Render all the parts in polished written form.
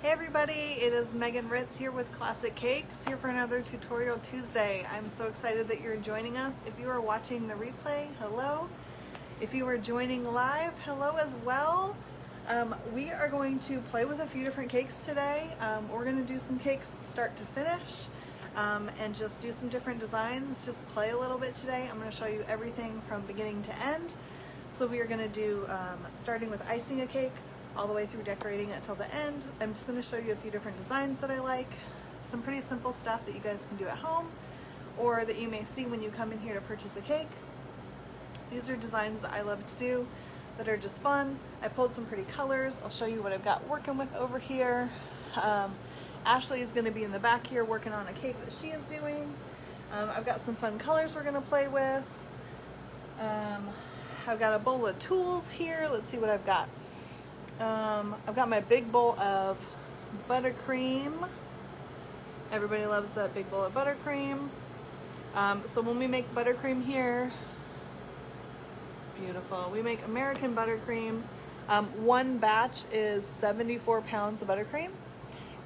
Hey everybody, it is Megan Ritz here with Classic Cakes, here for another Tutorial Tuesday. I'm so excited that you're joining us. If you are watching the replay, hello. If you are joining live, hello as well. We are going to play with a few different cakes today. We're going to do some cakes start to finish and just do some different designs, just play a little bit today. I'm going to show you everything from beginning to end. So we are going to do starting with icing a cake, all the way through decorating it till the end. I'm just going to show you a few different designs that I like, some pretty simple stuff that you guys can do at home or that you may see when you come in here to purchase a cake. These are designs that I love to do that are just fun. I pulled some pretty colors. I'll show you what I've got working with over here. Ashley is going to be in the back here working on a cake that she is doing. I've got some fun colors we're going to play with. I've got a bowl of tools here. Let's see what I've got. I've got my big bowl of buttercream. Everybody loves that big bowl of buttercream. So when we make buttercream here, it's beautiful. We make American buttercream. One batch is 74 pounds of buttercream.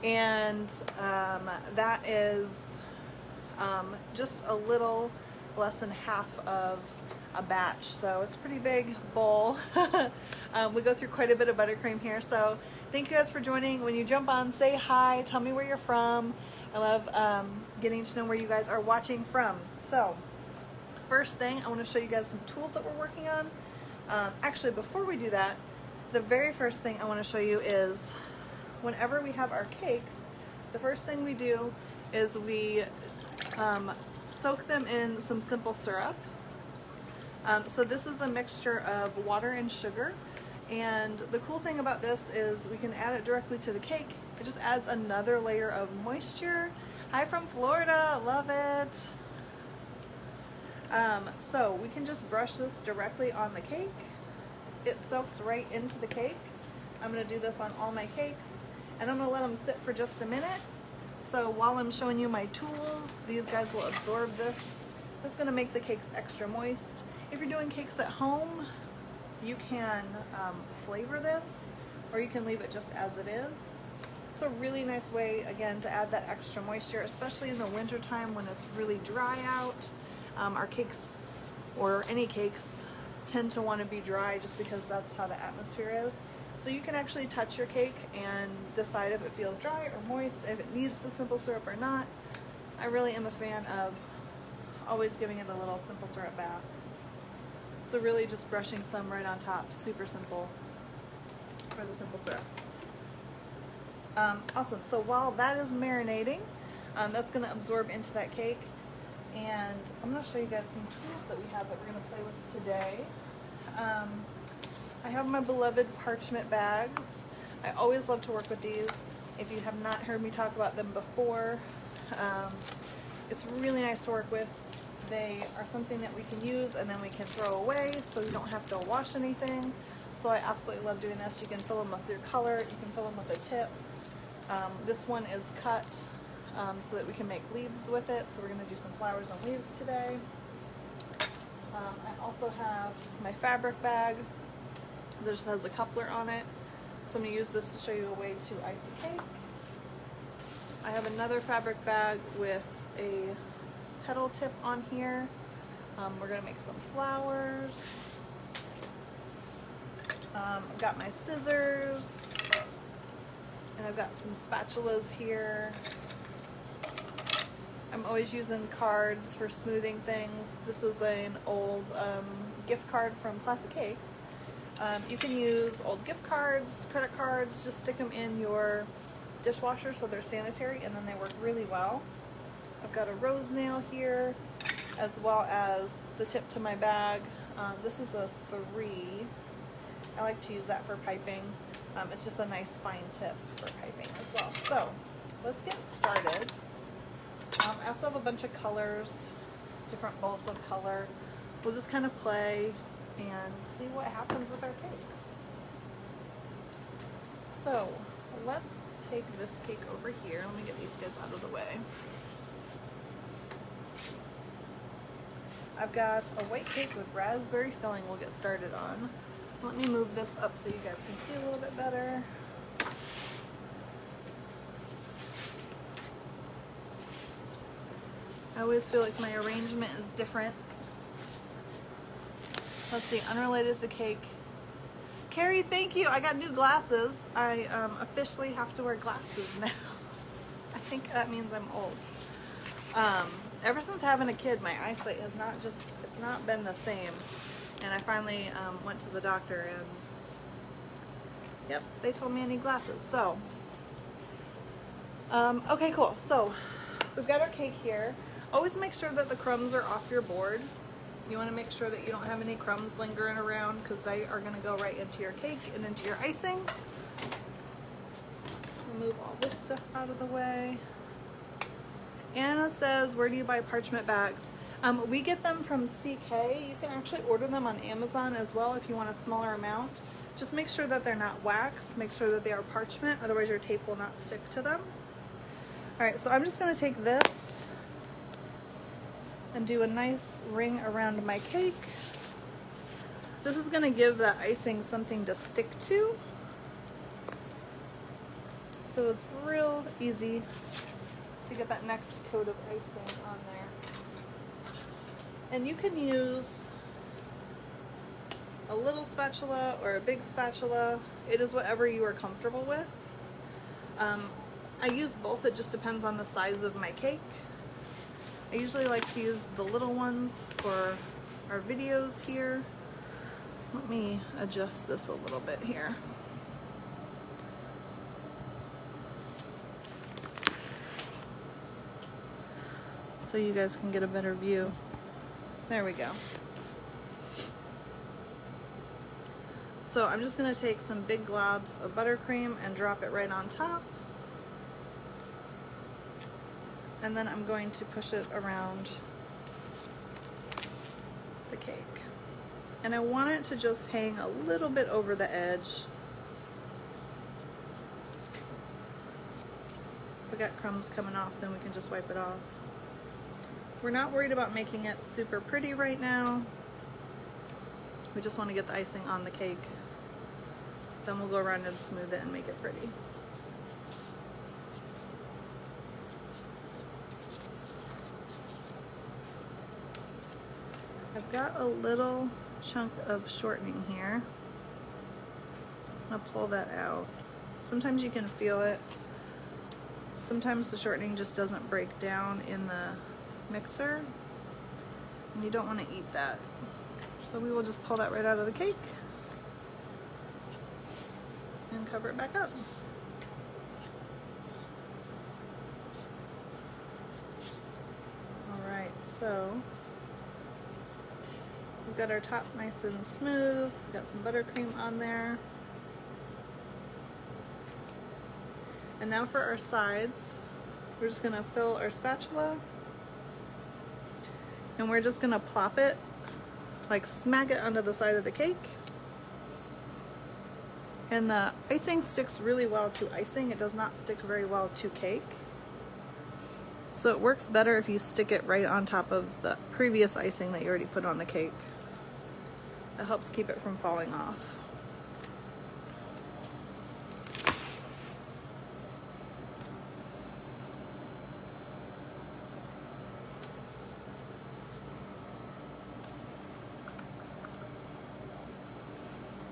And that is just a little less than half of a batch, so it's a pretty big bowl. We go through quite a bit of buttercream here, so thank you guys for joining. When you jump on, say hi, tell me where you're from. I love getting to know where you guys are watching from. So first thing, I want to show you guys some tools that we're working on. Actually, before we do that, the very first thing I want to show you is whenever we have our cakes, the first thing we do is we soak them in some simple syrup. So this is a mixture of water and sugar, and the cool thing about this is we can add it directly to the cake. It just adds another layer of moisture. Hi from Florida, love it. So we can just brush this directly on the cake. It soaks right into the cake. I'm going to do this on all my cakes, and I'm going to let them sit for just a minute. So while I'm showing you my tools, these guys will absorb this. This is going to make the cakes extra moist. If you're doing cakes at home, you can flavor this, or you can leave it just as it is. It's a really nice way, again, to add that extra moisture, especially in the winter time when it's really dry out. Our cakes, or any cakes, tend to want to be dry just because that's how the atmosphere is. So you can actually touch your cake and decide if it feels dry or moist, if it needs the simple syrup or not. I really am a fan of always giving it a little simple syrup bath. So really just brushing some right on top, super simple for the simple syrup. Awesome, so while that is marinating, that's gonna absorb into that cake. And I'm gonna show you guys some tools that we have that we're gonna play with today. I have my beloved parchment bags. I always love to work with these. If you have not heard me talk about them before, it's really nice to work with. They are something that we can use and then we can throw away, so you don't have to wash anything. So I absolutely love doing this. You can fill them with your color, you can fill them with a tip. This one is cut so that we can make leaves with it. So we're going to do some flowers and leaves today. I also have my fabric bag. This has a coupler on it. So I'm going to use this to show you a way to ice a cake. I have another fabric bag with a petal tip on here. We're gonna make some flowers. I've got my scissors, and I've got some spatulas here. I'm always using cards for smoothing things. This is an old gift card from Classic Cakes. You can use old gift cards, credit cards, just stick them in your dishwasher so they're sanitary, and then they work really well. I've got a rose nail here, as well as the tip to my bag. This is a 3. I like to use that for piping. It's just a nice fine tip for piping as well. So let's get started. I also have a bunch of colors, different bowls of color. We'll just kind of play and see what happens with our cakes. So let's take this cake over here. Let me get these guys out of the way. I've got a white cake with raspberry filling we'll get started on. Let me move this up so you guys can see a little bit better. always feel like my arrangement is different. Let's see, unrelated to cake. Carrie, thank you. I got new glasses. I officially have to wear glasses now. I think that means I'm old. Ever since having a kid, my eyesight has it's not been the same. And I finally went to the doctor and yep, they told me I need glasses. So, okay, cool. So we've got our cake here. Always make sure that the crumbs are off your board. You want to make sure that you don't have any crumbs lingering around because they are going to go right into your cake and into your icing. Remove all this stuff out of the way. Anna says, where do you buy parchment bags? We get them from CK. You can actually order them on Amazon as well if you want a smaller amount. Just make sure that they're not wax. Make sure that they are parchment, otherwise your tape will not stick to them. All right, so I'm just going to take this and do a nice ring around my cake. This is going to give the icing something to stick to. So it's real easy to get that next coat of icing on there. And you can use a little spatula or a big spatula. It is whatever you are comfortable with. I use both, it just depends on the size of my cake. I usually like to use the little ones for our videos here. Let me adjust this a little bit here. So you guys can get a better view. There we go. So I'm just going to take some big globs of buttercream and drop it right on top. And then I'm going to push it around the cake. And I want it to just hang a little bit over the edge. If we got crumbs coming off, then we can just wipe it off. We're not worried about making it super pretty right now. We just want to get the icing on the cake. Then we'll go around and smooth it and make it pretty. I've got a little chunk of shortening here. I'm gonna pull that out. Sometimes you can feel it. Sometimes the shortening just doesn't break down in the mixer, and you don't want to eat that. So we will just pull that right out of the cake and cover it back up. Alright, so we've got our top nice and smooth. We've got some buttercream on there. And now for our sides, we're just going to fill our spatula and we're just going to plop it, like smack it onto the side of the cake. And the icing sticks really well to icing. It does not stick very well to cake. So it works better if you stick it right on top of the previous icing that you already put on the cake. That helps keep it from falling off.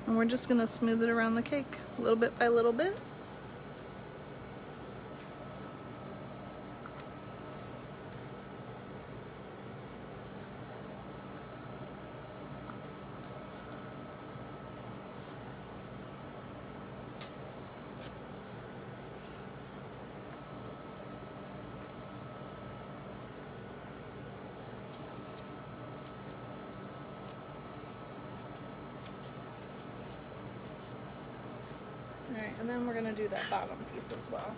And we're just going to smooth it around the cake, little bit by little bit. Alright, and then we're going to do that bottom piece as well.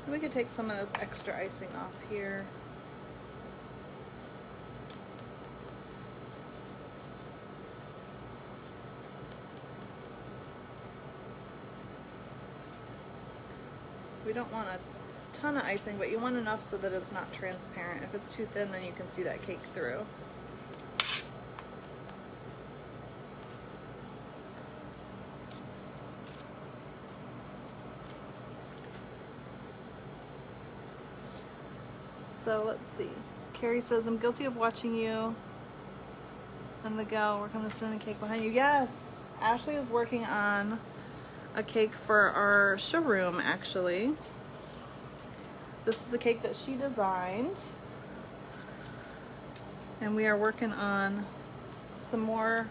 And we could take some of this extra icing off here. We don't want a ton of icing, but you want enough so that it's not transparent. If it's too thin, then you can see that cake through. So let's see. Carrie says, I'm guilty of watching you and the gal work on the cinnamon cake behind you. Yes, Ashley is working on a cake for our showroom, actually. This is the cake that she designed. And we are working on some more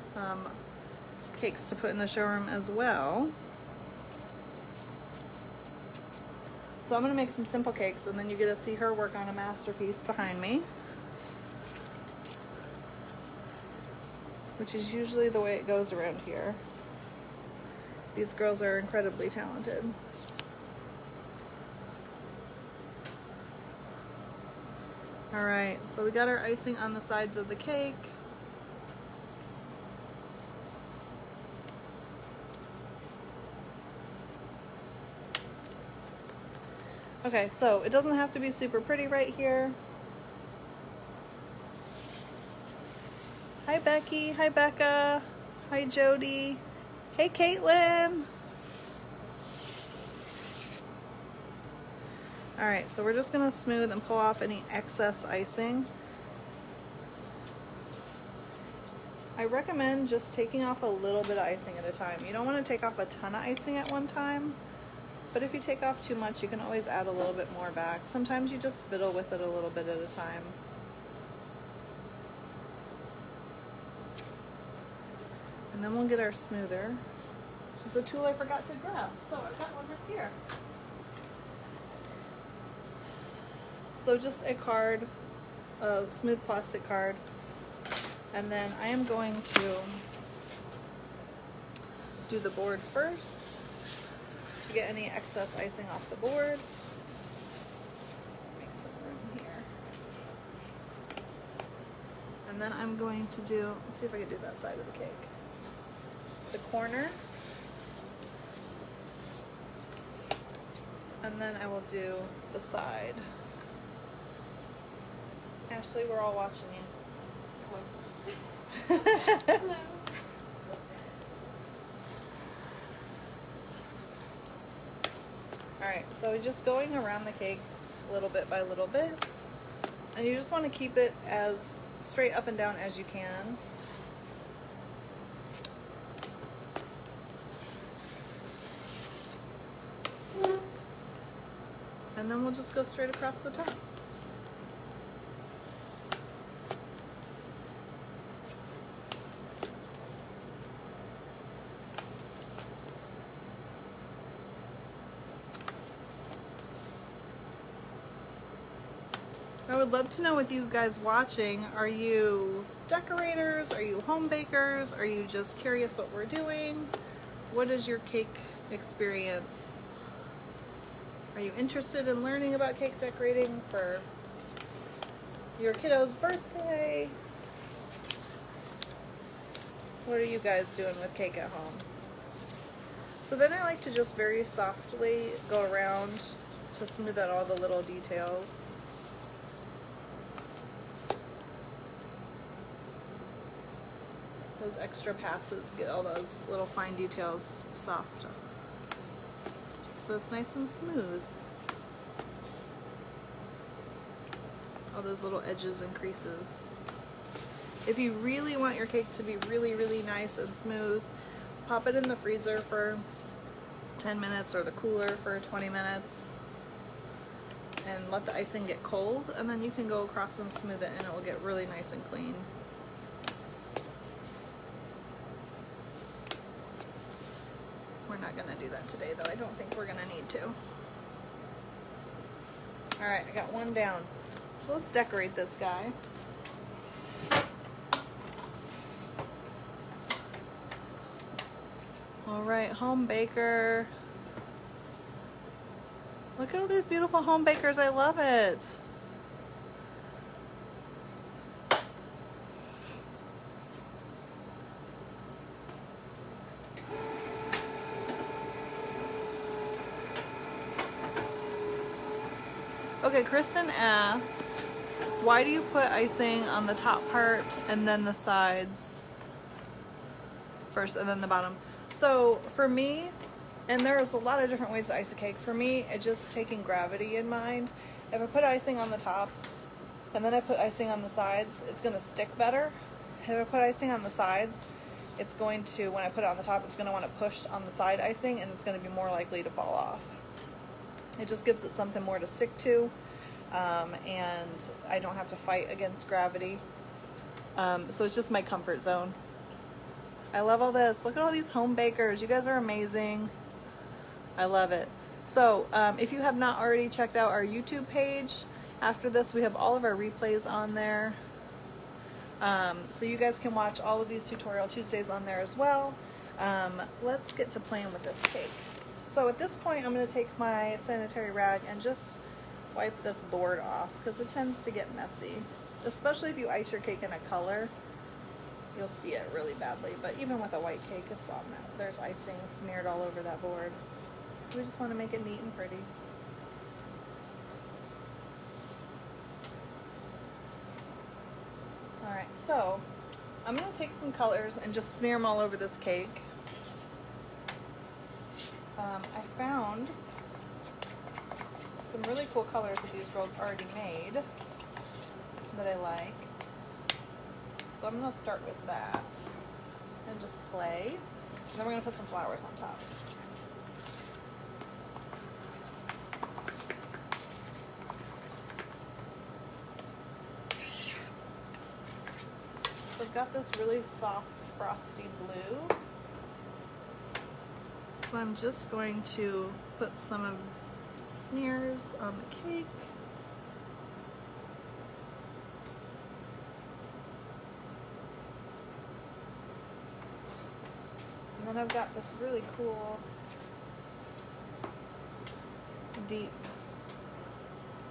cakes to put in the showroom as well. So I'm gonna make some simple cakes, and then you get to see her work on a masterpiece behind me, which is usually the way it goes around here. These girls are incredibly talented. All right, so we got our icing on the sides of the cake. Okay, so it doesn't have to be super pretty right here. Hi Becky, hi Becca, hi Jody, hey Caitlin. All right, so we're just gonna smooth and pull off any excess icing. I recommend just taking off a little bit of icing at a time. You don't want to take off a ton of icing at one time, but if you take off too much, you can always add a little bit more back. Sometimes you just fiddle with it a little bit at a time. And then we'll get our smoother, which is the tool I forgot to grab. So I've got one right here. So just a card, a smooth plastic card. And then I am going to do the board first to get any excess icing off the board. Make some room here. And then I'm going to do, let's see if I can do that side of the cake. The corner. And then I will do the side. Ashley, we're all watching you. Hello. Alright, so just going around the cake little bit by little bit. And you just want to keep it as straight up and down as you can. And then we'll just go straight across the top. I would love to know with you guys watching, are you decorators? Are you home bakers? Are you just curious what we're doing? What is your cake experience? Are you interested in learning about cake decorating for your kiddo's birthday? What are you guys doing with cake at home? So then I like to just very softly go around to smooth out all the little details. Those extra passes get all those little fine details soft. So it's nice and smooth. All those little edges and creases. If you really want your cake to be really, really nice and smooth, pop it in the freezer for 10 minutes or the cooler for 20 minutes and let the icing get cold, and then you can go across and smooth it and it will get really nice and clean. We're not gonna do that today though. I don't think we're gonna need to. All right, I got one down. So let's decorate this guy. All right, home baker. Look at all these beautiful home bakers. I love it. Okay, Kristen asks, why do you put icing on the top part and then the sides first and then the bottom? So for me, and there's a lot of different ways to ice a cake. For me, it's just taking gravity in mind. If I put icing on the top, and then I put icing on the sides, it's going to stick better. If I put icing on the sides, it's going to, when I put it on the top, it's going to want to push on the side icing, and it's going to be more likely to fall off. It just gives it something more to stick to, and I don't have to fight against gravity. So it's just my comfort zone. I love all this. Look at all these home bakers. You guys are amazing. I love it. So if you have not already checked out our YouTube page, after this we have all of our replays on there. So you guys can watch all of these Tutorial Tuesdays on there as well. Let's get to playing with this cake. So at this point I'm going to take my sanitary rag and just wipe this board off because it tends to get messy. Especially if you ice your cake in a color, you'll see it really badly. But even with a white cake, it's on that. There's icing smeared all over that board. So we just want to make it neat and pretty. Alright, so I'm going to take some colors and just smear them all over this cake. I found some really cool colors that these girls already made that I like. So I'm going to start with that and just play. And then we're going to put some flowers on top. So I've got this really soft frosty blue. So I'm just going to put some of smears on the cake. And then I've got this really cool deep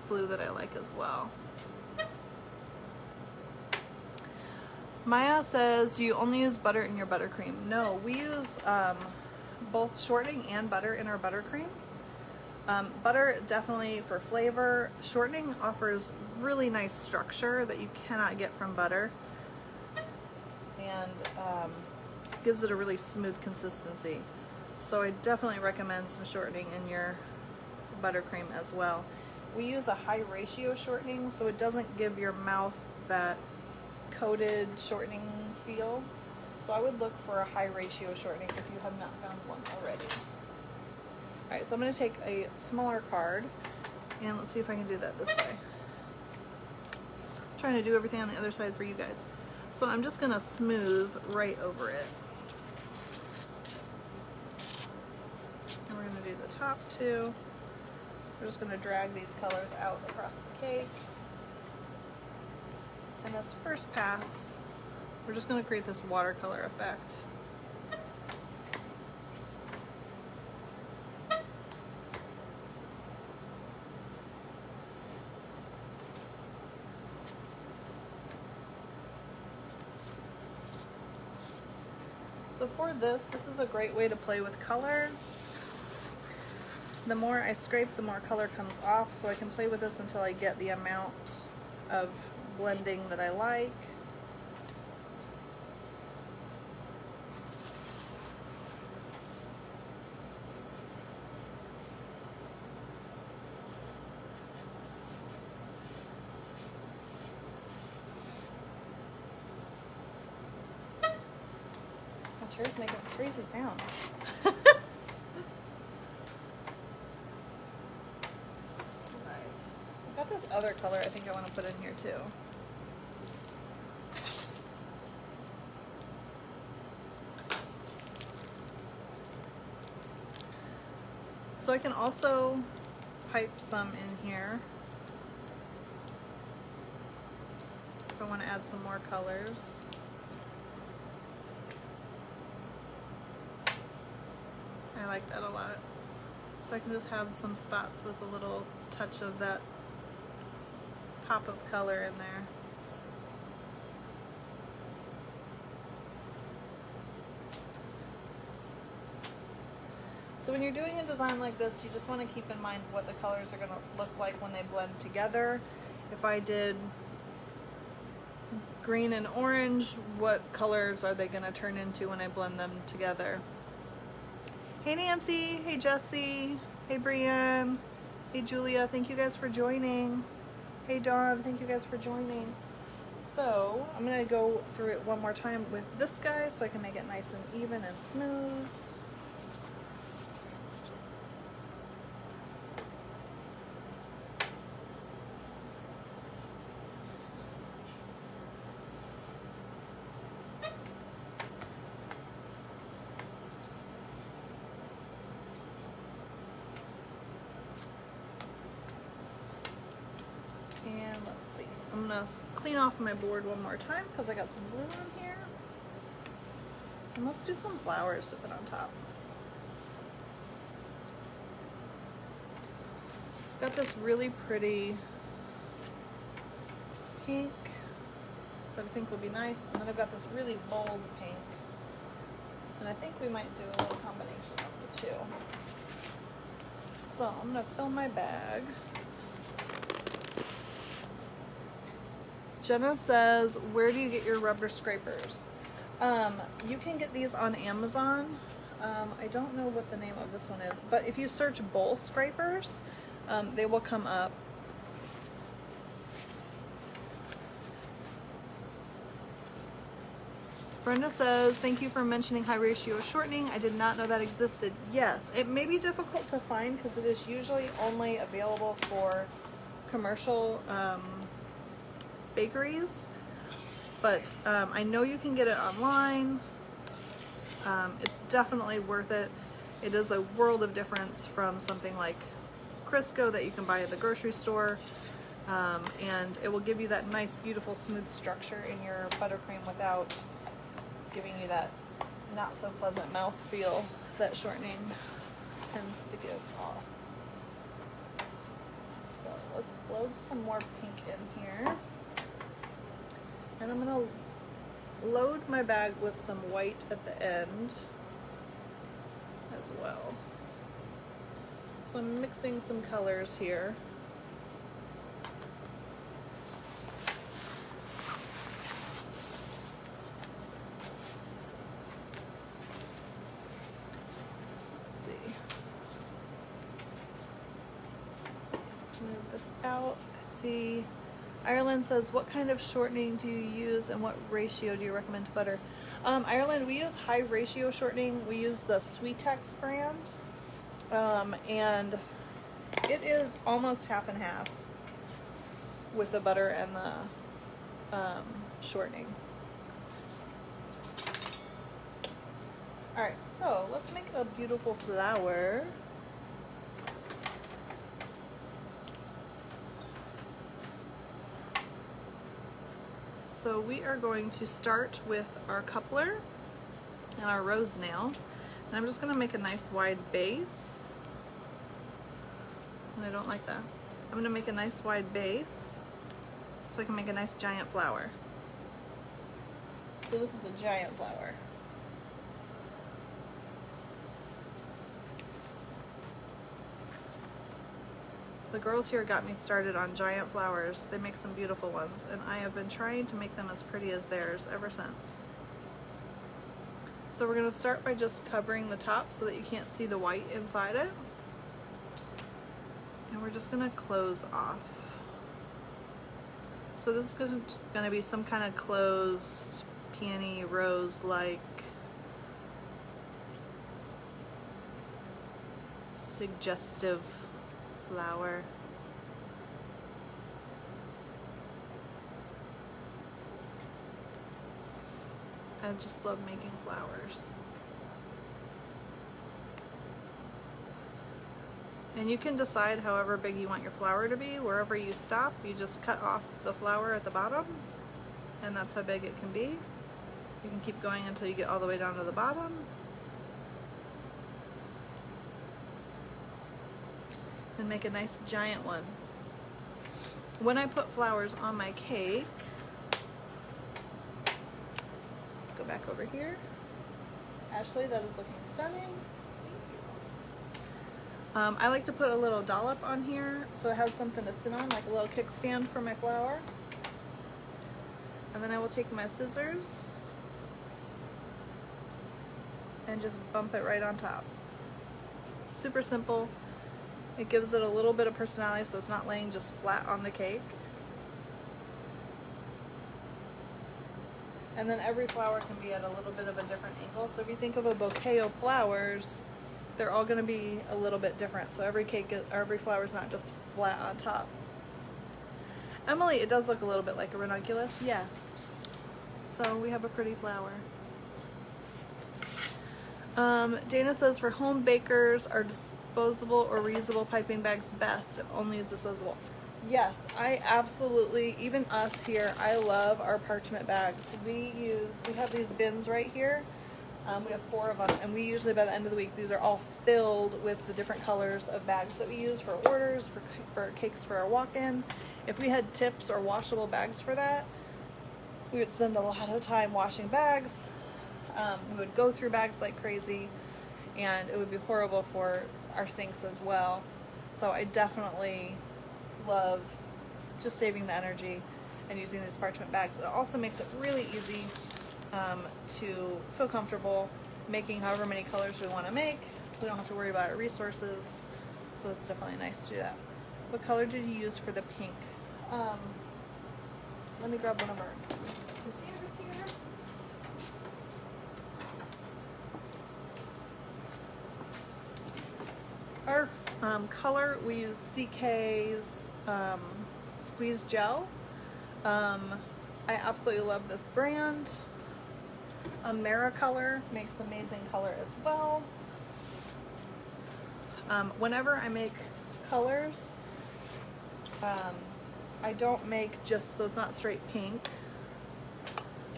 blue that I like as well. Maya says you only use butter in your buttercream. No, we use both shortening and butter in our buttercream. Butter definitely for flavor. Shortening offers really nice structure that you cannot get from butter, and gives it a really smooth consistency. So I definitely recommend some shortening in your buttercream as well. We use a high ratio shortening, so it doesn't give your mouth that coated shortening feel. So I would look for a high ratio shortening if you have not found one already. Alright, so I'm going to take a smaller card, and let's see if I can do that this way. I'm trying to do everything on the other side for you guys. So I'm just going to smooth right over it. And we're going to do the top two. We're just going to drag these colors out across the cake. And this first pass, we're just going to create this watercolor effect. So for this is a great way to play with color. The more I scrape, the more color comes off, so I can play with this until I get the amount of blending that I like. My chair's making a crazy sound. Got this other color I think I want to put in here too. So I can also pipe some in here if I want to add some more colors. I like that a lot. So I can just have some spots with a little touch of that pop of color in there. So when you're doing a design like this, you just want to keep in mind what the colors are going to look like when they blend together. If I did green and orange, what colors are they going to turn into when I blend them together? Hey Nancy, hey Jessie, hey Brienne, hey Julia, thank you guys for joining. Hey Dawn, thank you guys for joining. So I'm gonna go through it one more time with this guy so I can make it nice and even and smooth. And let's see, I'm gonna clean off my board one more time because I got some glue on here. And let's do some flowers to put on top. Got this really pretty pink that I think will be nice, and then I've got this really bold pink, and I think we might do a little combination of the two. So I'm gonna fill my bag. Jenna says, where do you get your rubber scrapers? You can get these on Amazon. I don't know what the name of this one is, but if you search bowl scrapers, they will come up. Brenda says, thank you for mentioning high ratio shortening. I did not know that existed. Yes, it may be difficult to find because it is usually only available for commercial bakeries, but I know you can get it online. It's definitely worth it. It is a world of difference from something like Crisco that you can buy at the grocery store, and it will give you that nice, beautiful, smooth structure in your buttercream without giving you that not so pleasant mouth feel that shortening tends to give off. So let's load some more pink in here. And I'm gonna load my bag with some white at the end as well. So I'm mixing some colors here. Let's see. Smooth this out. See. Ireland says, what kind of shortening do you use and what ratio do you recommend to butter? Ireland, we use high ratio shortening. We use the Sweetex brand. And it is almost half and half with the butter and the shortening. Alright, so let's make a beautiful flower. So we are going to start with our coupler and our rose nail. And I'm just going to make a nice wide base. And I don't like that. I'm going to make a nice wide base so I can make a nice giant flower. So this is a giant flower. The girls here got me started on giant flowers. They make some beautiful ones, and I have been trying to make them as pretty as theirs ever since. So we're going to start by just covering the top so that you can't see the white inside it. And we're just going to close off. So this is going to be some kind of closed peony rose-like suggestive flower. I just love making flowers. And you can decide however big you want your flower to be. Wherever you stop, you just cut off the flower at the bottom, and that's how big it can be. You can keep going until you get all the way down to the bottom. And make a nice giant one. When I put flowers on my cake, let's go back over here. Ashley, that is looking stunning. I like to put a little dollop on here so it has something to sit on, like a little kickstand for my flower. And then I will take my scissors and just bump it right on top. Super simple. It gives it a little bit of personality so it's not laying just flat on the cake. And then every flower can be at a little bit of a different angle. So if you think of a bouquet of flowers, they're all going to be a little bit different. So every flower is not just flat on top. Emily, it does look a little bit like a ranunculus. Yes. So we have a pretty flower. Dana says for home bakers, are disposable or reusable piping bags best if only use disposable? Yes, I absolutely, even us here, I love our parchment bags. We have these bins right here. We have 4 of them, and we usually, by the end of the week, these are all filled with the different colors of bags that we use for orders, for cakes for our walk-in. If we had tips or washable bags for that, we would spend a lot of time washing bags. We would go through bags like crazy, and it would be horrible for our sinks as well. So I definitely love just saving the energy and using these parchment bags. It also makes it really easy to feel comfortable making however many colors we want to make. We don't have to worry about our resources, so it's definitely nice to do that. What color did you use for the pink? Let me grab one of our containers here. Our color, we use CK's Squeeze Gel. I absolutely love this brand. AmeriColor makes amazing color as well. Whenever I make colors, I don't make just so it's not straight pink.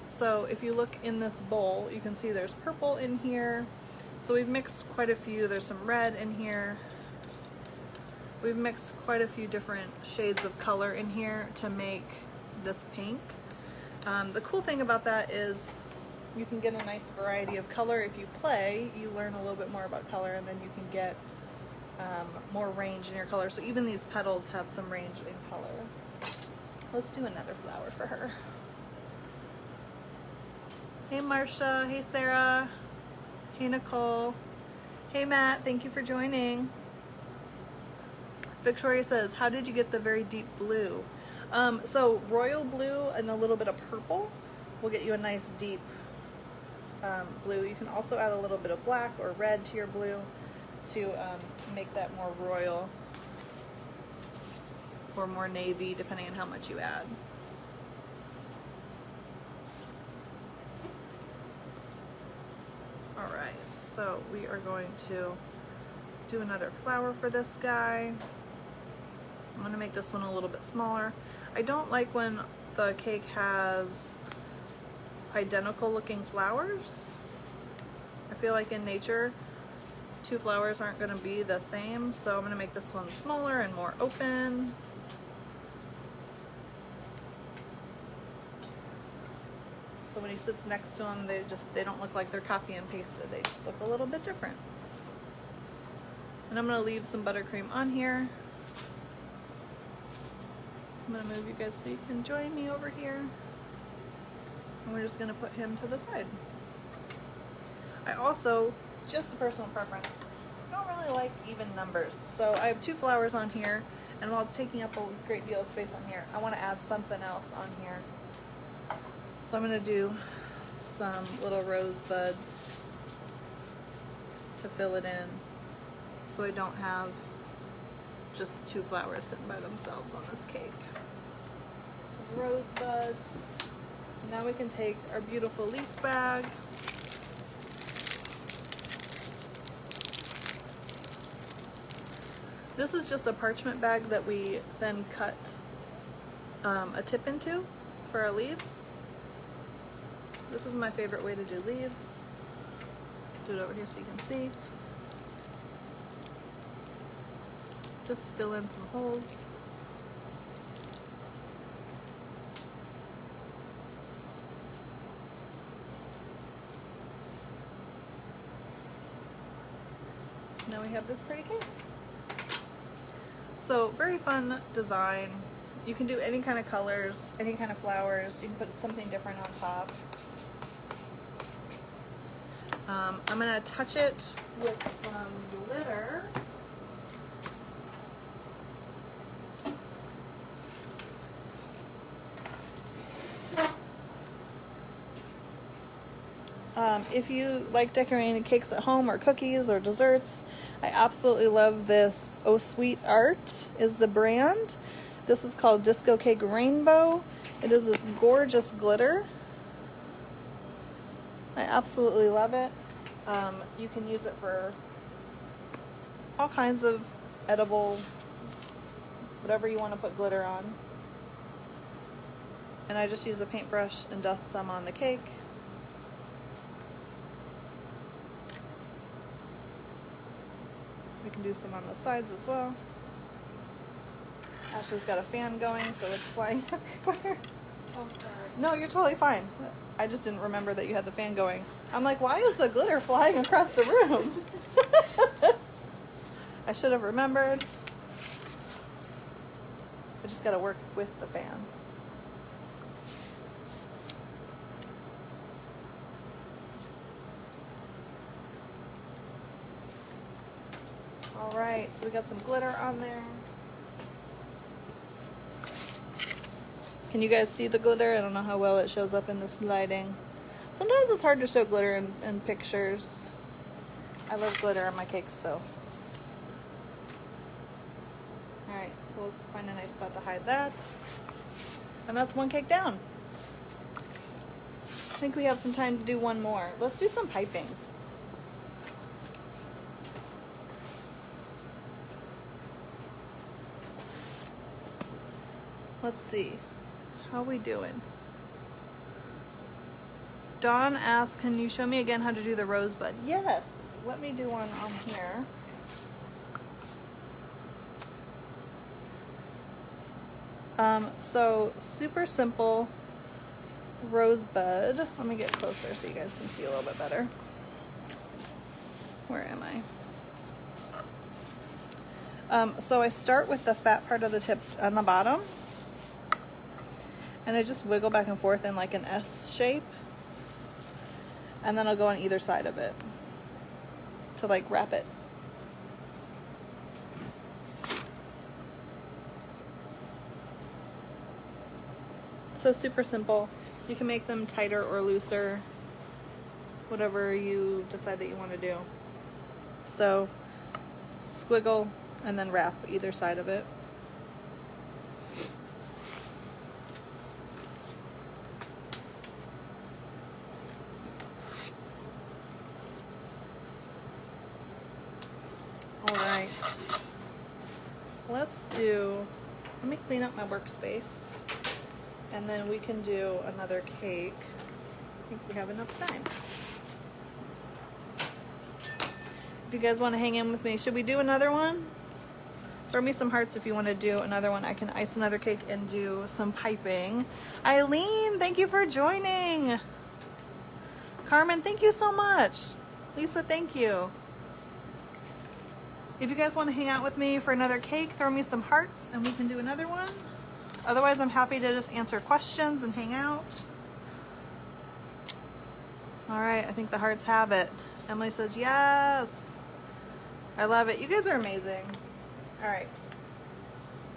So if you look in this bowl, you can see there's purple in here. So we've mixed quite a few. There's some red in here. We've mixed quite a few different shades of color in here to make this pink. The cool thing about that is you can get a nice variety of color. If you play, you learn a little bit more about color, and then you can get more range in your color. So even these petals have some range in color. Let's do another flower for her. Hey Marsha, hey Sarah, hey Nicole, hey Matt, thank you for joining. Victoria says, how did you get the very deep blue? So royal blue and a little bit of purple will get you a nice deep blue. You can also add a little bit of black or red to your blue to make that more royal or more navy, depending on how much you add. All right, so we are going to do another flower for this guy. I'm gonna make this one a little bit smaller. I don't like when the cake has identical looking flowers. I feel like in nature, 2 flowers aren't gonna be the same, so I'm gonna make this one smaller and more open. So when he sits next to them, they don't look like they're copy and pasted. They just look a little bit different. And I'm gonna leave some buttercream on here. I'm gonna move you guys so you can join me over here. And we're just gonna put him to the side. I also, just a personal preference, don't really like even numbers. So I have 2 flowers on here, and while it's taking up a great deal of space on here, I wanna add something else on here. So I'm gonna do some little rosebuds to fill it in, so I don't have just 2 flowers sitting by themselves on this cake. Some rosebuds. Now we can take our beautiful leaf bag. This is just a parchment bag that we then cut a tip into for our leaves. This is my favorite way to do leaves. Do it over here so you can see. Just fill in some holes. Now we have this pretty cake. So very fun design. You can do any kind of colors, any kind of flowers. You can put something different on top. I'm gonna touch it with some glitter. If you like decorating cakes at home or cookies or desserts, I absolutely love this. Oh Sweet Art is the brand. This is called Disco Cake Rainbow. It is this gorgeous glitter. I absolutely love it. You can use it for all kinds of edible, whatever you want to put glitter on. And I just use a paintbrush and dust some on the cake. We can do some on the sides as well. Ashley's got a fan going, so it's flying everywhere. Oh, sorry. No, you're totally fine. I just didn't remember that you had the fan going. I'm like, why is the glitter flying across the room? I should have remembered. I just gotta work with the fan. All right, so we got some glitter on there. Can you guys see the glitter? I don't know how well it shows up in this lighting. Sometimes it's hard to show glitter in pictures. I love glitter on my cakes though. All right, so let's find a nice spot to hide that. And that's one cake down. I think we have some time to do one more. Let's do some piping. Let's see. How we doing? Dawn asked, can you show me again how to do the rosebud? Yes. Let me do one on here. So super simple rosebud. Let me get closer so you guys can see a little bit better. Where am I? So I start with the fat part of the tip on the bottom. And I just wiggle back and forth in like an S shape. And then I'll go on either side of it to like wrap it. So super simple. You can make them tighter or looser, whatever you decide that you want to do. So squiggle and then wrap either side of it. Let me clean up my workspace and then we can do another cake. I think we have enough time. If you guys want to hang in with me, should we do another one? Throw me some hearts if you want to do another one. I can ice another cake and do some piping. Eileen, thank you for joining. Carmen, thank you so much. Lisa, thank you. If you guys want to hang out with me for another cake, throw me some hearts and we can do another one. Otherwise, I'm happy to just answer questions and hang out. All right, I think the hearts have it. Emily says, yes. I love it. You guys are amazing. All right.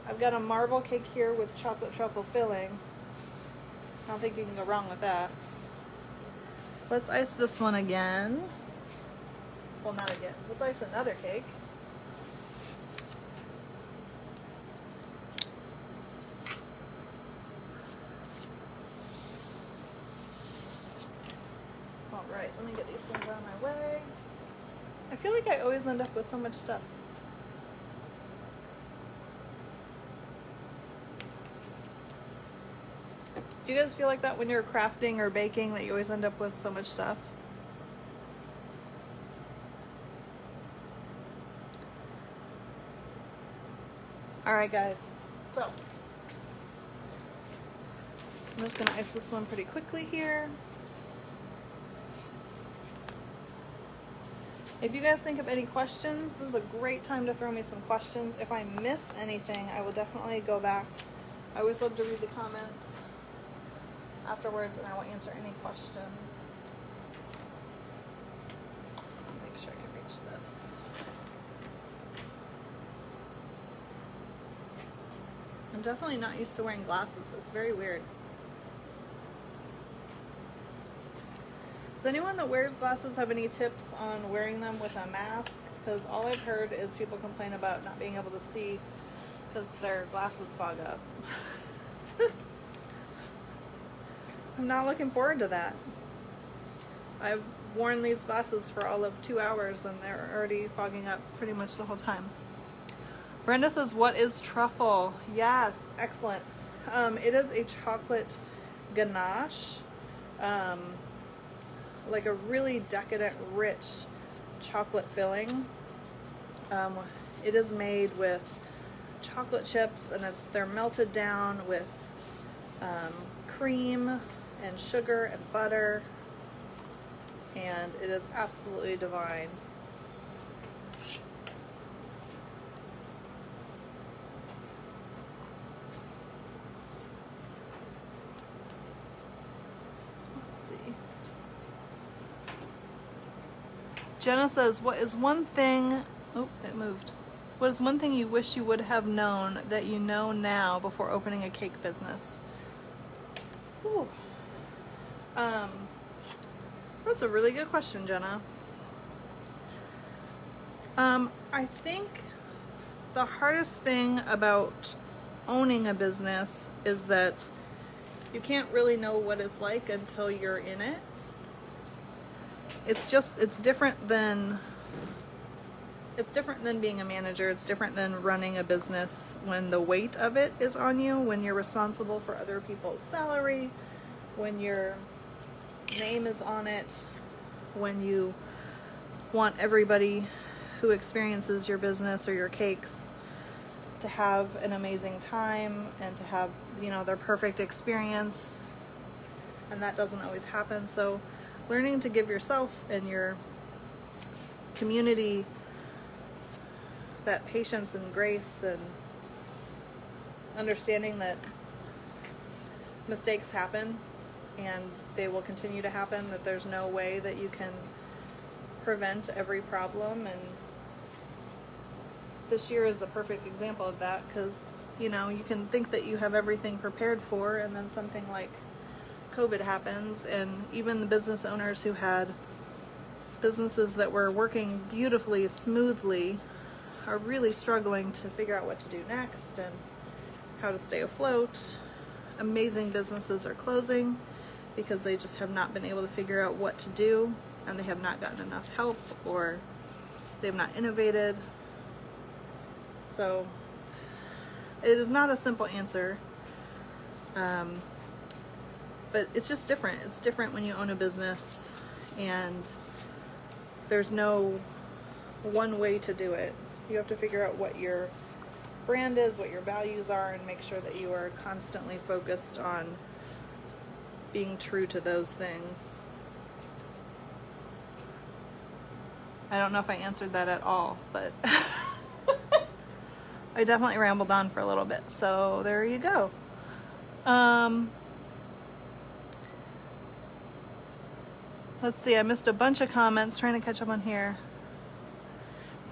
I've got a marble cake here with chocolate truffle filling. I don't think you can go wrong with that. Let's ice this one again. Well, not again. Let's ice another cake. All right, let me get these things out of my way. I feel like I always end up with so much stuff. Do you guys feel like that when you're crafting or baking, that you always end up with so much stuff? All right, guys. So I'm just gonna ice this one pretty quickly here. If you guys think of any questions, this is a great time to throw me some questions. If I miss anything, I will definitely go back. I always love to read the comments afterwards and I will answer any questions. Make sure I can reach this. I'm definitely not used to wearing glasses. It's very weird. Does anyone that wears glasses have any tips on wearing them with a mask? Because all I've heard is people complain about not being able to see because their glasses fog up. I'm not looking forward to that. I've worn these glasses for all of 2 hours and they're already fogging up pretty much the whole time. Brenda says, what is truffle? Yes, excellent. It is a chocolate ganache, like a really decadent, rich chocolate filling. It is made with chocolate chips, and they're melted down with cream and sugar and butter, and it is absolutely divine. Let's see. Jenna says, what is one thing, oh, it moved. What is one thing you wish you would have known that you know now before opening a cake business? Ooh. That's a really good question, Jenna. I think the hardest thing about owning a business is that you can't really know what it's like until you're in it. It's different than being a manager. It's different than running a business when the weight of it is on you, when you're responsible for other people's salary, when your name is on it, when you want everybody who experiences your business or your cakes to have an amazing time and to have, you know, their perfect experience, and that doesn't always happen. So learning to give yourself and your community that patience and grace, and understanding that mistakes happen and they will continue to happen, that there's no way that you can prevent every problem. And this year is a perfect example of that, because, you know, you can think that you have everything prepared for, and then something like COVID happens, and even the business owners who had businesses that were working beautifully, smoothly, are really struggling to figure out what to do next and how to stay afloat. Amazing businesses are closing because they just have not been able to figure out what to do, and they have not gotten enough help, or they have not innovated. So it is not a simple answer, but it's just different. It's different when you own a business, and there's no one way to do it. You have to figure out what your brand is, what your values are, and make sure that you are constantly focused on being true to those things. I don't know if I answered that at all, but I definitely rambled on for a little bit, so there you go. Let's see, I missed a bunch of comments trying to catch up on here.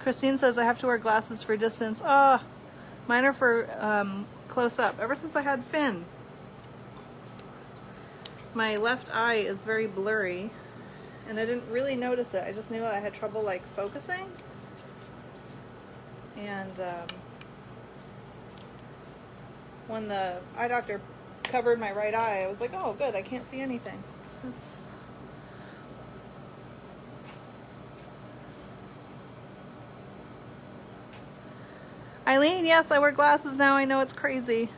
Christine says, I have to wear glasses for distance. Mine are for close up. Ever since I had Finn, my left eye is very blurry, and I didn't really notice it. I just knew I had trouble like focusing. And when the eye doctor covered my right eye, I was like, oh good, I can't see anything. Eileen, yes, I wear glasses now. I know, it's crazy.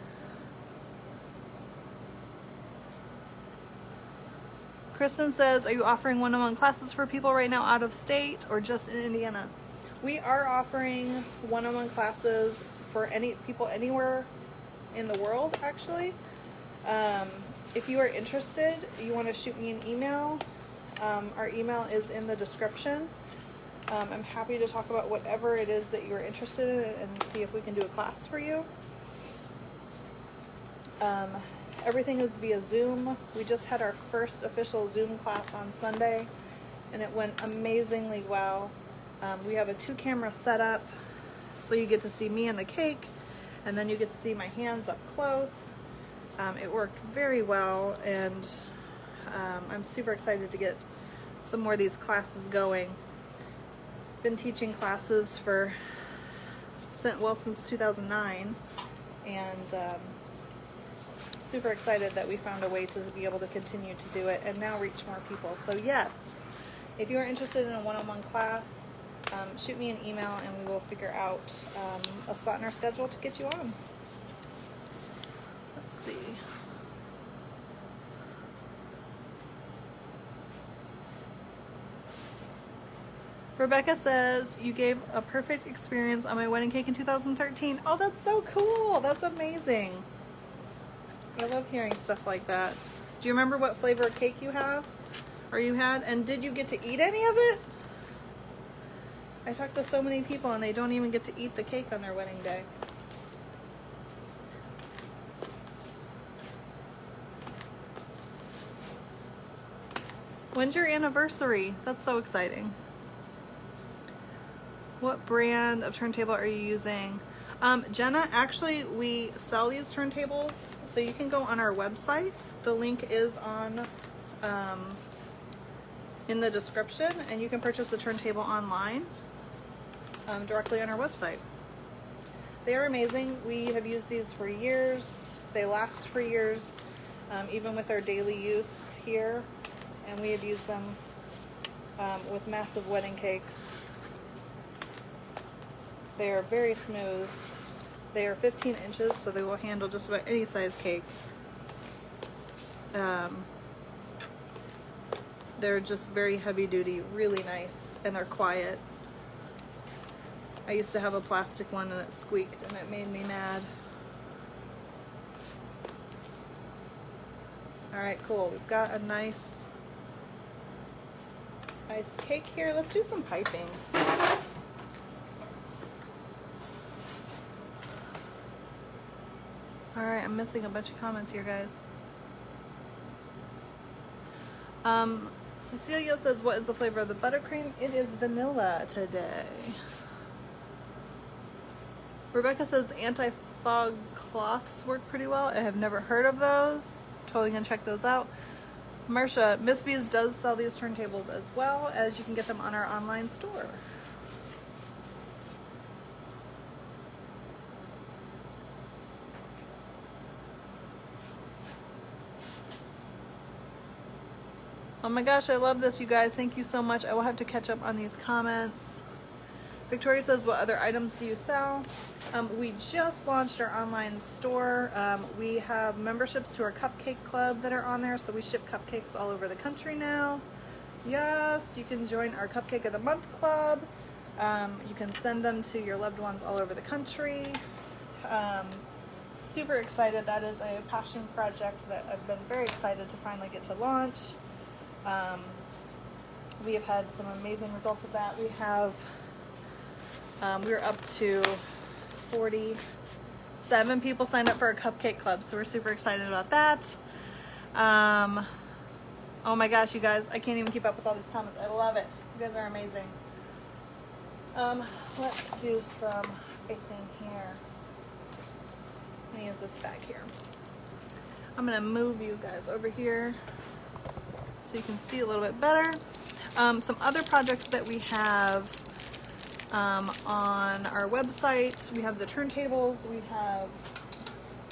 Kristen says, are you offering one-on-one classes for people right now out of state or just in Indiana? We are offering one-on-one classes for people anywhere in the world, actually. If you are interested, you want to shoot me an email. Our email is in the description. I'm happy to talk about whatever it is that you're interested in and see if we can do a class for you. Everything is via Zoom. We just had our first official Zoom class on Sunday, and it went amazingly well. We have a 2-camera setup, so you get to see me and the cake, and then you get to see my hands up close. It worked very well, and I'm super excited to get some more of these classes going. Been teaching classes for since 2009, and super excited that we found a way to be able to continue to do it and now reach more people. So yes, if you are interested in a one-on-one class, shoot me an email and we will figure out a spot in our schedule to get you on. Let's see. Rebecca says, you gave a perfect experience on my wedding cake in 2013. Oh, that's so cool. That's amazing. I love hearing stuff like that. Do you remember what flavor of cake you have? Or you had? And did you get to eat any of it? I talked to so many people and they don't even get to eat the cake on their wedding day. When's your anniversary? That's so exciting. What brand of turntable are you using? Jenna, actually we sell these turntables, so you can go on our website. The link is on in the description, and you can purchase the turntable online directly on our website. They are amazing. We have used these for years. They last for years, even with our daily use here, and we have used them with massive wedding cakes. They are very smooth. They are 15 inches, so they will handle just about any size cake. They're just very heavy duty, really nice, and they're quiet. I used to have a plastic one and it squeaked and it made me mad. Alright, cool. We've got a nice cake here. Let's do some piping. Alright, I'm missing a bunch of comments here, guys. Cecilia says, what is the flavor of the buttercream? It is vanilla today. Rebecca says the anti-fog cloths work pretty well. I have never heard of those. Totally gonna check those out. Marcia, Miss Bees does sell these turntables as well, as you can get them on our online store. Oh my gosh, I love this, you guys. Thank you so much. I will have to catch up on these comments. Victoria says, what other items do you sell? We just launched our online store. We have memberships to our cupcake club that are on there, so we ship cupcakes all over the country now. Yes, you can join our Cupcake of the Month club. You can send them to your loved ones all over the country. Super excited. That is a passion project that I've been very excited to finally get to launch. We have had some amazing results of that. We have we're up to 47 people signed up for our cupcake club, so we're super excited about that. Oh my gosh, you guys, I can't even keep up with all these comments. I love it. You guys are amazing. Let's do some icing here. I'm gonna use this bag here. I'm gonna move you guys over here so you can see a little bit better. Some other projects that we have on our website. We have the turntables. We have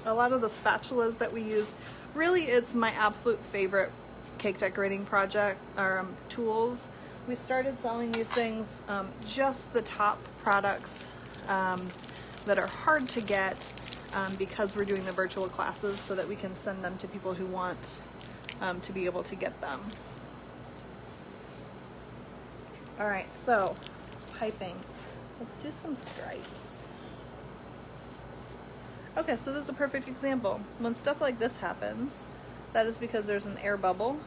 a lot of the spatulas that we use. Really, it's my absolute favorite cake decorating project or tools. We started selling these things, just the top products that are hard to get because we're doing the virtual classes so that we can send them to people who want to be able to get them. All right, so piping. Let's do some stripes. Okay, so this is a perfect example. When stuff like this happens, that is because there's an air bubble,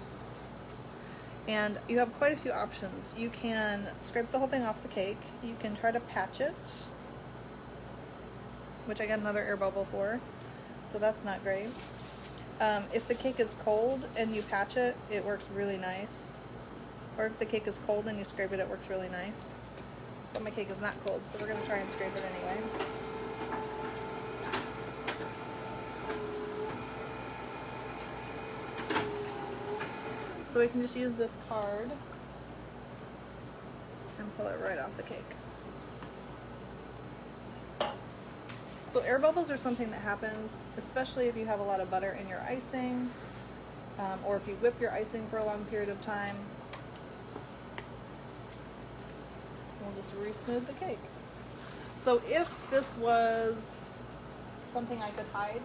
and you have quite a few options. You can scrape the whole thing off the cake. You can try to patch it, which I got another air bubble for, so that's not great. If the cake is cold and you patch it, it works really nice. Or if the cake is cold and you scrape it, it works really nice. But my cake is not cold, so we're gonna try and scrape it anyway. So we can just use this card color right off the cake. So air bubbles are something that happens, especially if you have a lot of butter in your icing, or if you whip your icing for a long period of time. We'll just re-smooth the cake. So if this was something I could hide,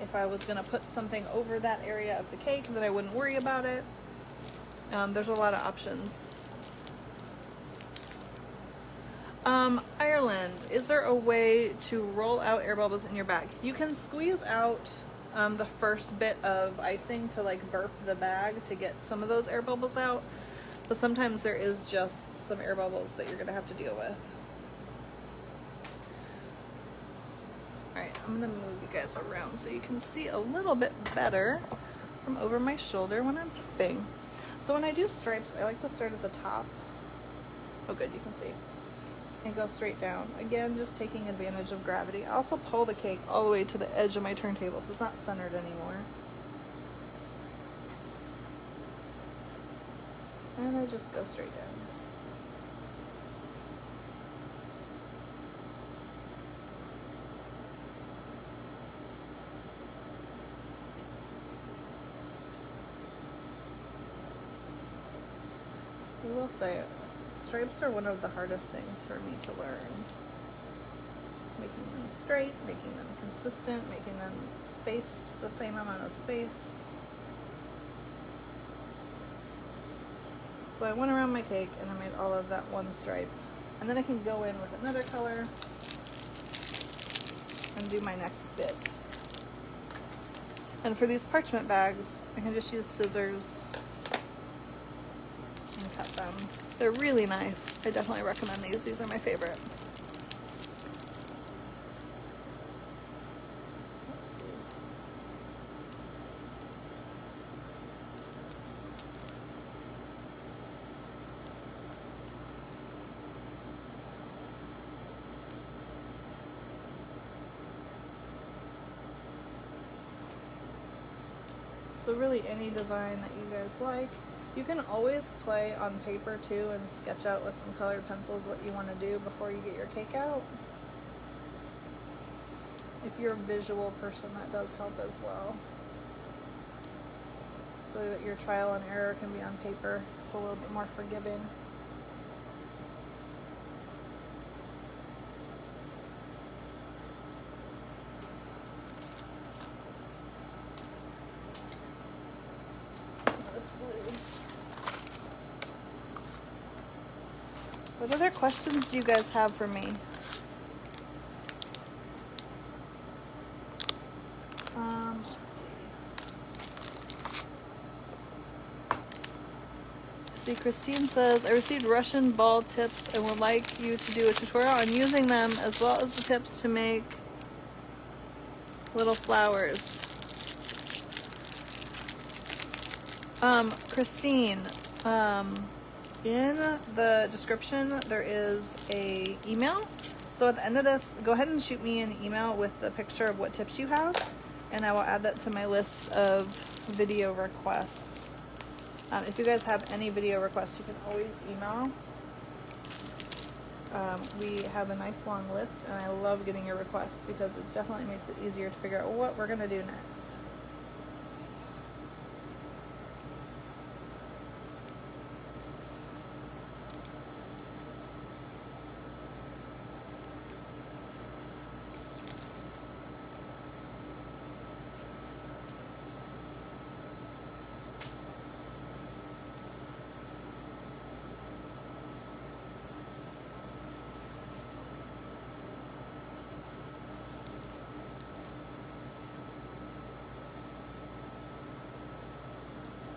if I was going to put something over that area of the cake, then I wouldn't worry about it. There's a lot of options. Ireland, is there a way to roll out air bubbles in your bag? You can squeeze out the first bit of icing to like burp the bag to get some of those air bubbles out, but sometimes there is just some air bubbles that you're gonna have to deal with. Alright, I'm gonna move you guys around so you can see a little bit better from over my shoulder when I'm whipping. So when I do stripes, I like to start at the top. Oh good, you can see. And go straight down. Again, just taking advantage of gravity. I also pull the cake all the way to the edge of my turntable, so it's not centered anymore. And I just go straight down. I will say, stripes are one of the hardest things for me to learn. Making them straight, making them consistent, making them spaced the same amount of space. So I went around my cake and I made all of that one stripe. And then I can go in with another color and do my next bit. And for these parchment bags, I can just use scissors and cut them. They're really nice. I definitely recommend these. These are my favorite. Let's see. So really any design that you guys like. You can always play on paper too and sketch out with some colored pencils what you want to do before you get your cake out. If you're a visual person, that does help as well. So that your trial and error can be on paper. It's a little bit more forgiving. What other questions do you guys have for me? Let's see. Christine says, I received Russian ball tips and would like you to do a tutorial on using them as well as the tips to make little flowers. Christine, in the description there is a email, so at the end of this go ahead and shoot me an email with a picture of what tips you have and I will add that to my list of video requests. If you guys have any video requests, you can always email. We have a nice long list and I love getting your requests because it definitely makes it easier to figure out what we're going to do next.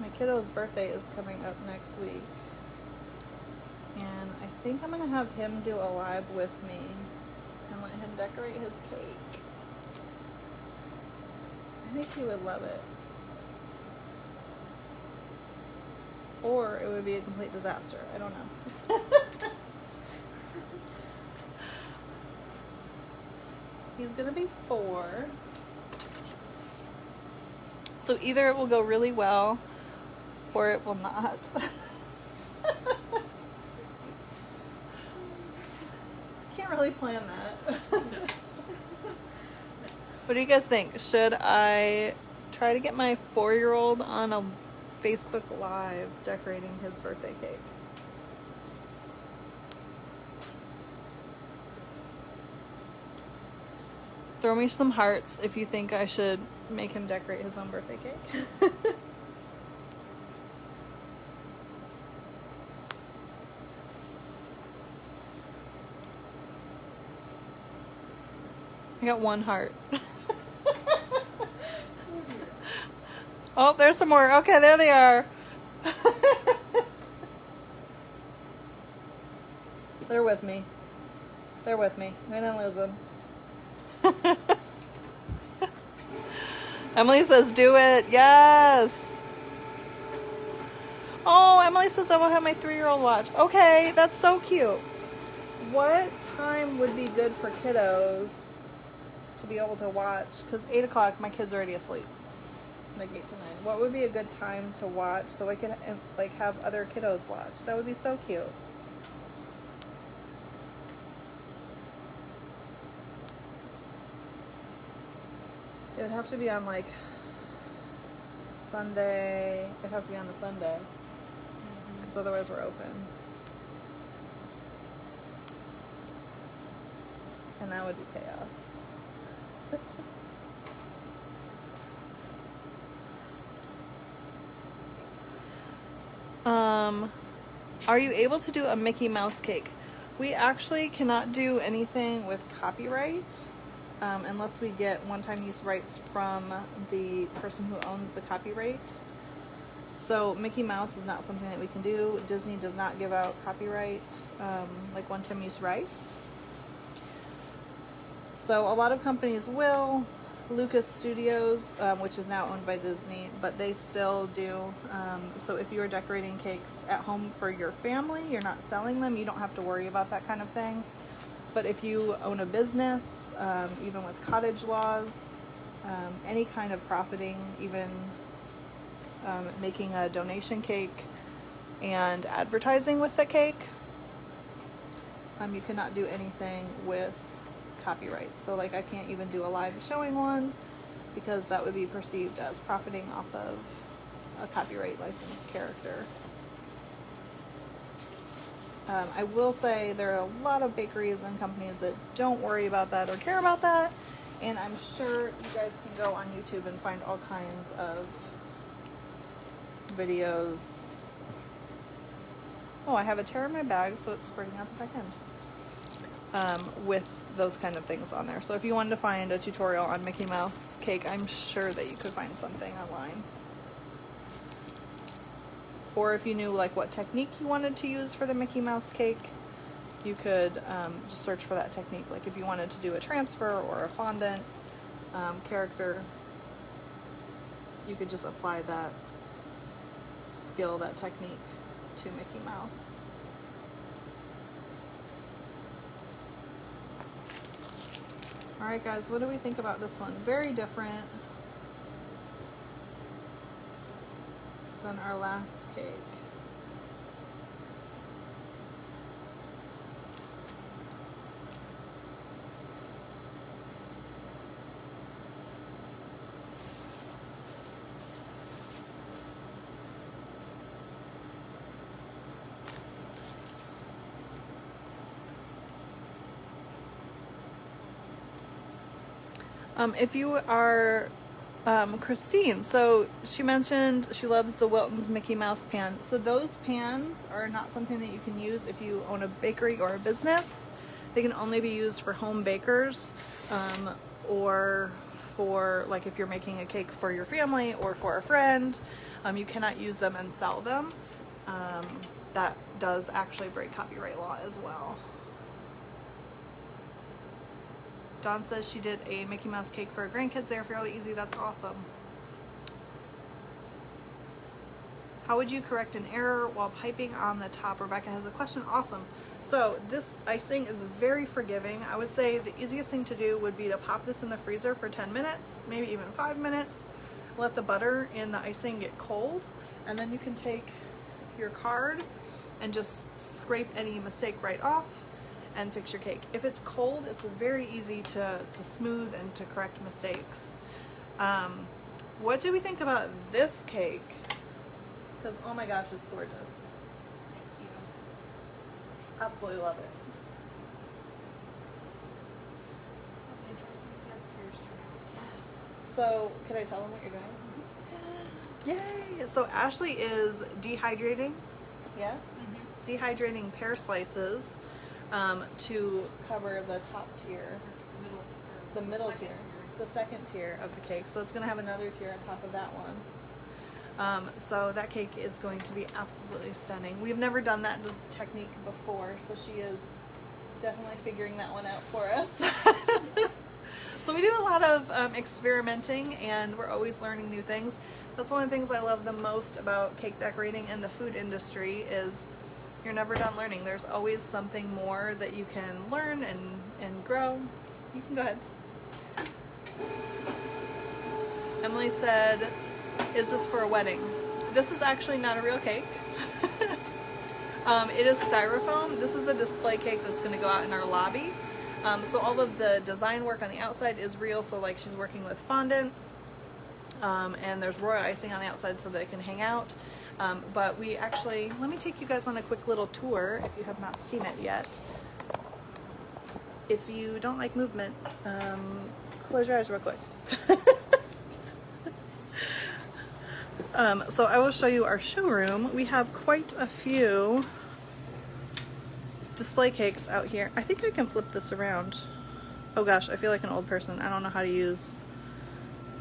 My kiddo's birthday is coming up next week, and I think I'm going to have him do a live with me and let him decorate his cake. I think he would love it. Or it would be a complete disaster. I don't know. He's going to be 4. So either it will go really well or it will not. really plan that. What do you guys think? Should I try to get my 4-year-old on a Facebook Live decorating his birthday cake? Throw me some hearts if you think I should make him decorate his own birthday cake. I got 1 heart. Oh, there's some more. Okay, there they are. They're with me. They're with me. I didn't lose them. Emily says, do it. Yes. Oh, Emily says I will have my 3-year-old watch. Okay, that's so cute. What time would be good for kiddos to be able to watch? Because 8 o'clock, my kid's already asleep. Like 8 to 9. What would be a good time to watch so I could like have other kiddos watch? That would be so cute. It would have to be on like Sunday. It would have to be on a Sunday. Because otherwise we're open. And that would be chaos. Are you able to do a Mickey Mouse cake? We actually cannot do anything with copyright unless we get one-time use rights from the person who owns the copyright. So Mickey Mouse is not something that we can do. Disney does not give out copyright, like one-time use rights. So a lot of companies will. Lucas Studios, which is now owned by Disney, but they still do. So if you're decorating cakes at home for your family, you're not selling them, you don't have to worry about that kind of thing. But if you own a business, even with cottage laws, any kind of profiting, even making a donation cake and advertising with the cake, you cannot do anything with copyright. So like I can't even do a live showing one because that would be perceived as profiting off of a copyright licensed character. I will say there are a lot of bakeries and companies that don't worry about that or care about that, and I'm sure you guys can go on YouTube and find all kinds of videos. Oh, I have a tear in my bag, so it's squirting out the back end. With those kind of things on there. So if you wanted to find a tutorial on Mickey Mouse cake, I'm sure that you could find something online. Or if you knew like what technique you wanted to use for the Mickey Mouse cake, you could just search for that technique. Like if you wanted to do a transfer or a fondant character, you could just apply that skill, that technique to Mickey Mouse. Alright guys, what do we think about this one? Very different than our last cake. If you are Christine, so she mentioned she loves the Wilton's Mickey Mouse pan. So those pans are not something that you can use if you own a bakery or a business. They can only be used for home bakers or for like if you're making a cake for your family or for a friend. You cannot use them and sell them. That does actually break copyright law as well. Dawn says she did a Mickey Mouse cake for her grandkids. They're fairly easy. That's awesome. How would you correct an error while piping on the top? Rebecca has a question. Awesome. So this icing is very forgiving. I would say the easiest thing to do would be to pop this in the freezer for 10 minutes, maybe even 5 minutes. Let the butter in the icing get cold, and then you can take your card and just scrape any mistake right off. and fix your cake. If it's cold, it's very easy to smooth and to correct mistakes. What do we think about this cake? Because oh my gosh, it's gorgeous. Thank you. Absolutely love it. So, can I tell them what you're doing? Yay! So Ashley is dehydrating. Yes. Dehydrating pear slices to cover the top tier, the middle tier, the second tier of the cake. So it's going to have another tier on top of that one. So that cake is going to be absolutely stunning. We've never done that technique before, so she is definitely figuring that one out for us. So we do a lot of experimenting, and we're always learning new things. That's one of the things I love the most about cake decorating in the food industry is you're never done learning. There's always something more that you can learn and grow. You can go ahead. Emily said, is this for a wedding? This is actually not a real cake. It is styrofoam. This is a display cake that's going to go out in our lobby. So all of the design work on the outside is real. So like she's working with fondant, and there's royal icing on the outside so that it can hang out. But we actually, let me take you guys on a quick little tour if you have not seen it yet. If you don't like movement, close your eyes real quick. So I will show you our showroom. We have quite a few display cakes out here. I think I can flip this around. Oh gosh, I feel like an old person. I don't know how to use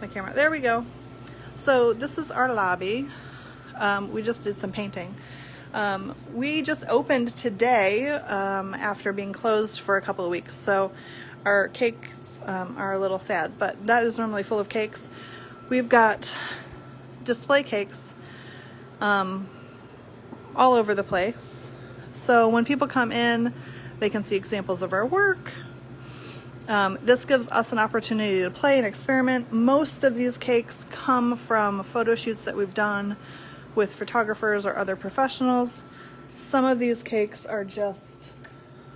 my camera. There we go. So this is our lobby. We just did some painting. We just opened today after being closed for a couple of weeks. So our cakes are a little sad, but that is normally full of cakes. We've got display cakes all over the place. So when people come in, they can see examples of our work. This gives us an opportunity to play and experiment. Most of these cakes come from photo shoots that we've done with photographers or other professionals. Some of these cakes are just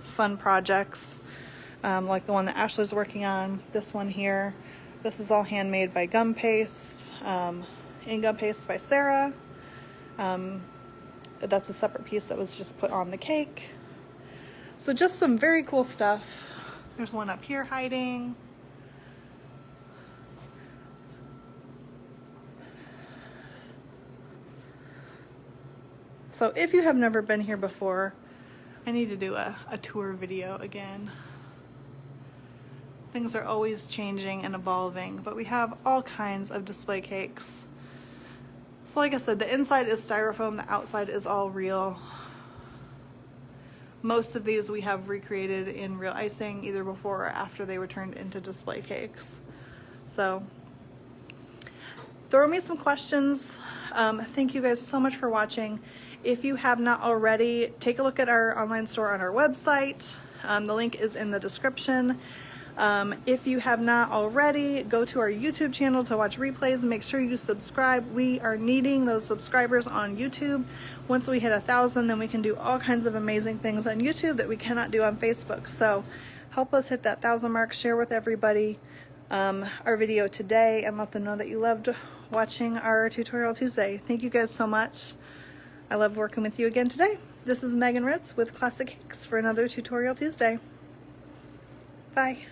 fun projects, like the one that Ashley's working on. This one here, this is all handmade by gum paste, in gum paste by Sarah. That's a separate piece that was just put on the cake. So just some very cool stuff. There's one up here hiding. So if you have never been here before, I need to do a tour video again. Things are always changing and evolving, but we have all kinds of display cakes. So like I said, the inside is styrofoam, the outside is all real. Most of these we have recreated in real icing, either before or after they were turned into display cakes. So throw me some questions. Thank you guys so much for watching. If you have not already, take a look at our online store on our website. The link is in the description. If you have not already, go to our YouTube channel to watch replays and make sure you subscribe. We are needing those subscribers on YouTube. Once we hit 1,000, then we can do all kinds of amazing things on YouTube that we cannot do on Facebook. So help us hit that 1,000 mark. Share with everybody our video today and let them know that you loved watching our Tutorial Tuesday. Thank you guys so much. I love working with you again today. This is Megan Ritz with Classic Cakes for another Tutorial Tuesday. Bye.